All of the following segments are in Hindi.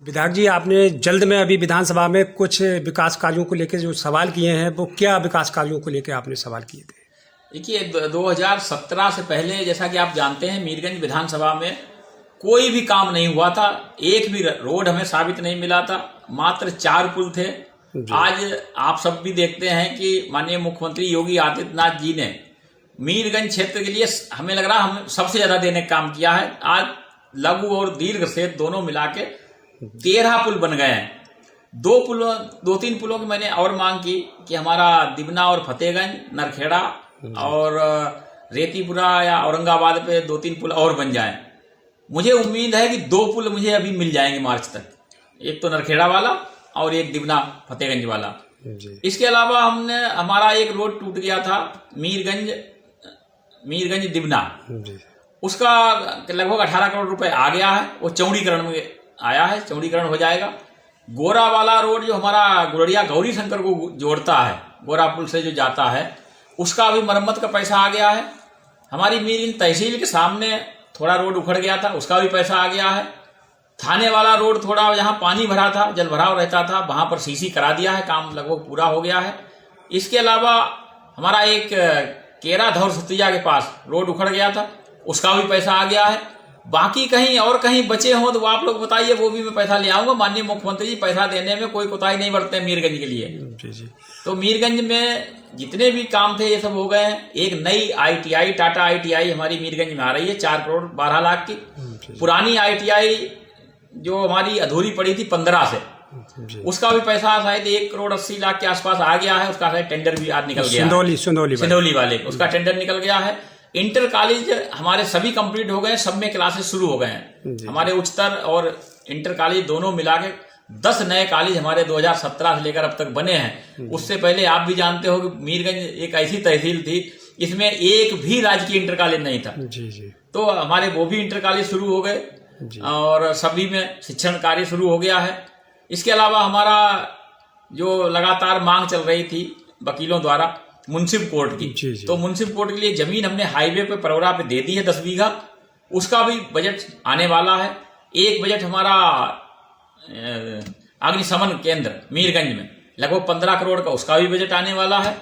विधायक जी, आपने जल्द में अभी विधानसभा में कुछ विकास कार्यों को लेकर जो सवाल किए हैं, वो क्या विकास कार्यों को लेकर आपने सवाल किए थे? देखिए, 2017 से पहले जैसा कि आप जानते हैं, मीरगंज विधानसभा में कोई भी काम नहीं हुआ था। एक भी रोड हमें साबित नहीं मिला था। मात्र 4 पुल थे। आज आप सब भी देखते हैं कि माननीय मुख्यमंत्री योगी आदित्यनाथ जी ने मीरगंज क्षेत्र के लिए, हमें लग रहा हम सबसे ज्यादा देने का काम किया है। आज लघु और दीर्घ सेतु दोनों मिला के 13 पुल बन गए हैं। 2-3 पुलों की मैंने और मांग की कि हमारा दिबना और फतेहगंज, नरखेड़ा और रेतीपुरा या औरंगाबाद पे 2-3 पुल और बन जाएं। मुझे उम्मीद है कि 2 पुल मुझे अभी मिल जाएंगे मार्च तक। एक तो नरखेड़ा वाला और एक दिबना फतेहगंज वाला। इसके अलावा हमारा एक रोड टूट गया था, मीरगंज दिबना। उसका लगभग 18 करोड़ रुपए आ गया है। वो चौड़ीकरण में आया है, चौड़ीकरण हो जाएगा। गोरा वाला रोड जो हमारा गुरड़िया गौरी शंकर को जोड़ता है, गोरा पुल से जो जाता है, उसका भी मरम्मत का पैसा आ गया है। हमारी मीरगंज तहसील के सामने थोड़ा रोड उखड़ गया था, उसका भी पैसा आ गया है। थाने वाला रोड थोड़ा जहां पानी भरा था, जल भराव रहता था, वहां पर सीसी करा दिया है, काम लगभग पूरा हो गया है। इसके अलावा हमारा एक केरा धौर सुतिया के पास रोड उखड़ गया था, उसका भी पैसा आ गया है। बाकी कहीं और कहीं बचे हों तो आप लोग बताइए, वो भी मैं पैसा ले आऊंगा। माननीय मुख्यमंत्री जी पैसा देने में कोई कोताही नहीं बरतते मीरगंज के लिए। जी। तो मीरगंज में जितने भी काम थे ये सब हो गए हैं। एक नई ITI, टाटा ITI हमारी मीरगंज में आ रही है, 4 करोड़ 12 लाख की। पुरानी ITI जो हमारी अधूरी पड़ी थी 15 से, उसका भी पैसा शायद 1 करोड़ 80 लाख के आसपास आ गया है। उसका शायद टेंडर भी आज निकल गया है। सिंदौली वाले उसका टेंडर निकल गया है। इंटर कॉलेज हमारे सभी कंप्लीट हो गए, सब में क्लासेस शुरू हो गए हैं। हमारे उच्चतर और इंटर कॉलेज दोनों मिला के 10 नए कॉलेज हमारे 2017 से लेकर अब तक बने हैं। उससे पहले आप भी जानते हो कि मीरगंज एक ऐसी तहसील थी, इसमें एक भी राजकीय इंटर कॉलेज नहीं था। तो हमारे वो भी इंटर कॉलेज शुरू हो गए और सभी में शिक्षण कार्य शुरू हो गया है। इसके अलावा हमारा जो लगातार मांग चल रही थी वकीलों द्वारा मुंसिफ कोर्ट की, तो मुंसिफ कोर्ट के लिए जमीन हमने हाईवे पे परवरा पे दे दी है 10 बीघा। उसका भी बजट आने वाला है। एक बजट हमारा अग्निशमन केंद्र मीरगंज में लगभग 15 करोड़ का, उसका भी बजट आने वाला है।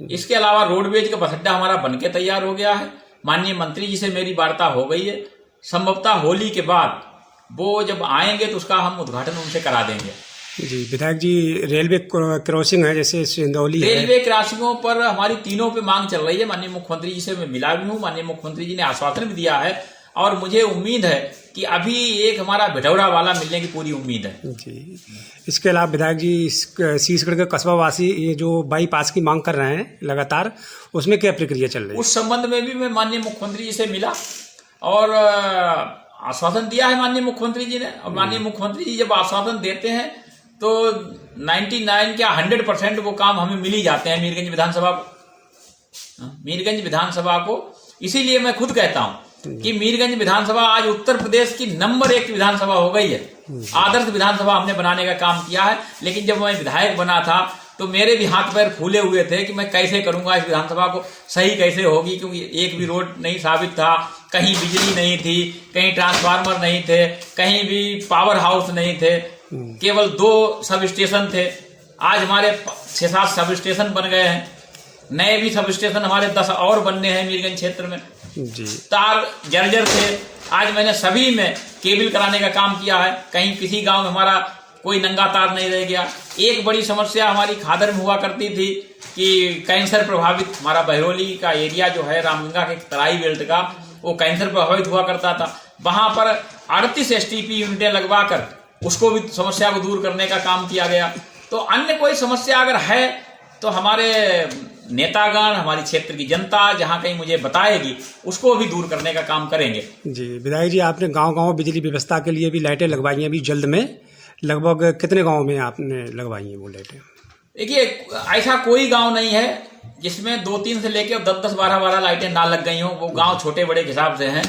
इसके अलावा रोडवेज का बस अड्डा हमारा बनके तैयार हो गया है। माननीय मंत्री जी से मेरी वार्ता हो गई है। संभवतः होली के बाद वो जब आएंगे तो उसका हम उद्घाटन उनसे करा देंगे। जी विधायक जी, रेलवे क्रॉसिंग है जैसे सिंदौली है, रेलवे क्रॉसिंगों पर हमारी तीनों पे मांग चल रही है। माननीय मुख्यमंत्री जी से मैं मिला भी हूँ। माननीय मुख्यमंत्री जी ने आश्वासन भी दिया है और मुझे उम्मीद है कि अभी एक हमारा भिटौरा वाला मिलने की पूरी उम्मीद है। जी। इसके अलावा विधायक जी, शीशगढ़ के कस्बा वासी ये जो बाईपास की मांग कर रहे हैं लगातार, उसमें क्या प्रक्रिया चल रही है? उस संबंध में भी मैं माननीय मुख्यमंत्री जी से मिला और आश्वासन दिया है माननीय मुख्यमंत्री जी ने। और माननीय मुख्यमंत्री जी जब आश्वासन देते हैं तो 99 क्या 100% वो काम हमें मिल ही जाते हैं मीरगंज विधानसभा को। इसीलिए मैं खुद कहता हूं कि मीरगंज विधानसभा आज उत्तर प्रदेश की नंबर 1 विधानसभा हो गई है। आदर्श विधानसभा हमने बनाने का काम किया है। लेकिन जब मैं विधायक बना था तो मेरे भी हाथ पैर फूले हुए थे कि मैं कैसे करूंगा इस विधानसभा को, सही कैसे होगी, क्योंकि एक भी रोड नहीं साबित था, कहीं बिजली नहीं थी, कहीं ट्रांसफार्मर नहीं थे, कहीं भी पावर हाउस नहीं थे, केवल 2 सब स्टेशन थे। आज हमारे 6-7 सब स्टेशन बन गए हैं। नए भी सब स्टेशन हमारे 10 और बनने हैं मीरगंज क्षेत्र में। तार जर्जर थे, आज मैंने सभी में केबल कराने का काम किया है। कहीं किसी गांव में हमारा कोई नंगा तार नहीं रह गया। एक बड़ी समस्या हमारी खादर में हुआ करती थी कि कैंसर प्रभावित हमारा बहरौली का एरिया जो है, रामगंगा के तराई बेल्ट का, वो कैंसर प्रभावित हुआ करता था। वहां पर 38 STP यूनिटें लगवा कर उसको भी समस्या को दूर करने का काम किया गया। तो अन्य कोई समस्या अगर है तो हमारे नेतागण, हमारी क्षेत्र की जनता जहां कहीं मुझे बताएगी, उसको भी दूर करने का काम करेंगे। जी विधायक जी, आपने गांव-गांव बिजली व्यवस्था के लिए भी लाइटें लगवाई हैं अभी जल्द में। लगभग कितने गांव में आपने लगवाई हैं वो लाइटें? देखिए, ऐसा कोई गांव नहीं है जिसमें 2-3 से लेकर 10-10, 12-12 लाइटें ना लग गई हों। वो गांव छोटे बड़े के हिसाब से हैं।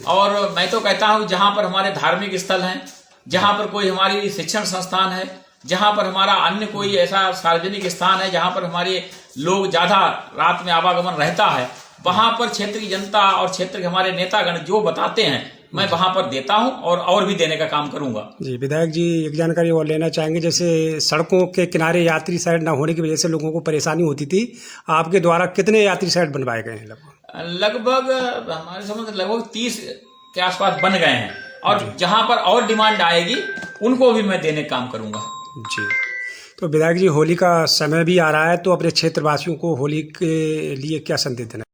और मैं तो कहता हूं जहां पर हमारे धार्मिक स्थल हैं, जहां पर कोई हमारी शिक्षण संस्थान है, जहां पर हमारा अन्य कोई ऐसा सार्वजनिक स्थान है जहां पर हमारे लोग ज्यादा रात में आवागमन रहता है, वहां पर क्षेत्र की जनता और क्षेत्र के हमारे नेतागण जो बताते हैं मैं वहां पर देता हूं और भी देने का काम करूंगा। जी विधायक जी, एक जानकारी और लेना चाहेंगे, जैसे सड़कों के किनारे यात्री साइड न होने की वजह से लोगों को परेशानी होती थी, आपके द्वारा कितने यात्री साइड बनवाए गए हैं? लगभग हमारे समझ लगभग 30 के आसपास बन गए हैं, और जहां पर और डिमांड आएगी उनको भी मैं देने का काम करूंगा। जी, तो विधायक जी, होली का समय भी आ रहा है, तो अपने क्षेत्रवासियों को होली के लिए क्या संदेश देना